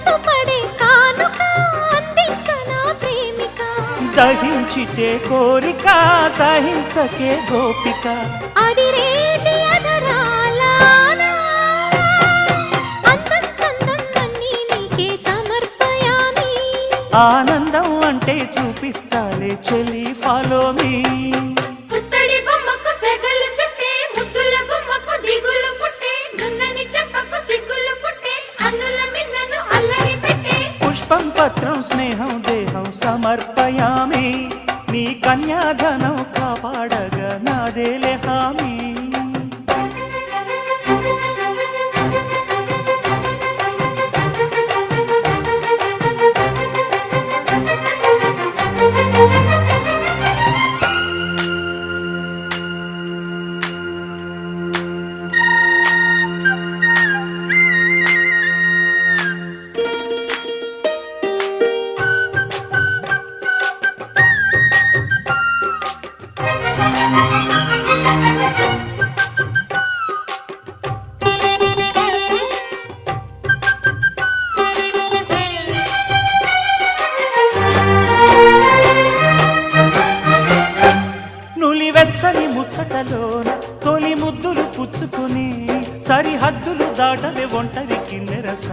మనసు పడే కానుక అందించనా ప్రేమిక దహించితే కోరిక సహించకే గోపిక అడిరేటి అధరాల అందం చందం అన్నీ నీకే సమర్పయామి ఆనందం అంటే చూపిస్తాలే చెలి ఫాలో మీ పుత్తడి బొమ్మకు సెగలు చుట్టే ముద్దుల గుమ్మకు దిగులు పుట్టే నున్నని చెప్పకు సిగ్గులు పుట్టే అన్నుల మిన్నను అల్లరి పెట్టే పుష్పం పత్రం స్నేహం దేహం సమర్పయామి నీ కన్యాధనం కాపాడగా నాదేలే హామీ నులివెచ్చని ముచ్చటలోన తొలి ముద్దులు పుచ్చుకుని సరిహద్దులు దాటవే ఒంటరి కిన్నెరస